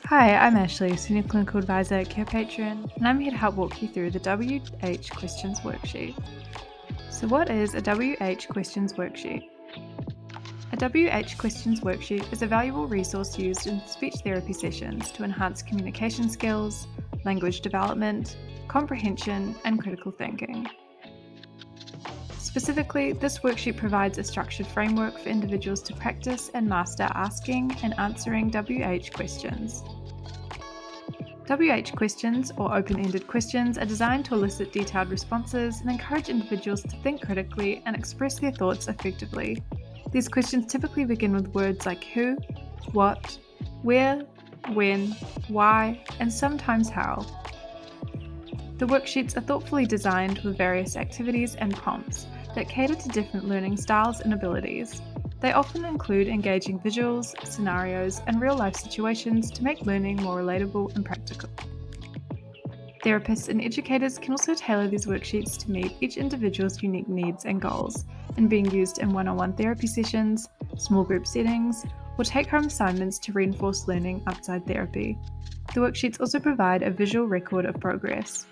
Hi, I'm Ashley, Senior Clinical Advisor at Carepatron, and I'm here to help walk you through the WH Questions Worksheet. So what is a WH Questions Worksheet? A WH Questions Worksheet is a valuable resource used in speech therapy sessions to enhance communication skills, language development, comprehension, and critical thinking. Specifically, this worksheet provides a structured framework for individuals to practice and master asking and answering WH questions. WH questions, or open-ended questions, are designed to elicit detailed responses and encourage individuals to think critically and express their thoughts effectively. These questions typically begin with words like who, what, where, when, why, and sometimes how. The worksheets are thoughtfully designed with various activities and prompts that cater to different learning styles and abilities. They often include engaging visuals, scenarios, and real-life situations to make learning more relatable and practical. Therapists and educators can also tailor these worksheets to meet each individual's unique needs and goals, and being used in one-on-one therapy sessions, small group settings, or take-home assignments to reinforce learning outside therapy. The worksheets also provide a visual record of progress.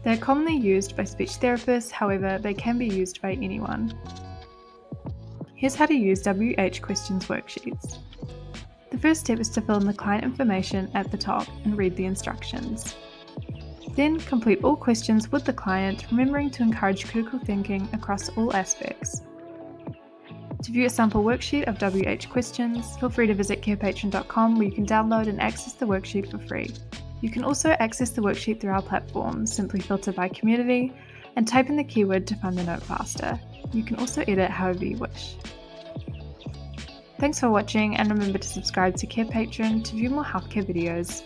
They are commonly used by speech therapists, however, they can be used by anyone. Here's how to use WH Questions Worksheets. The first step is to fill in the client information at the top and read the instructions. Then complete all questions with the client, remembering to encourage critical thinking across all aspects. To view a sample worksheet of WH questions, feel free to visit carepatron.com where you can download and access the worksheet for free. You can also access the worksheet through our platform, simply filter by community and type in the keyword to find the note faster. You can also edit however you wish. Thanks for watching, and remember to subscribe to Carepatron to view more healthcare videos.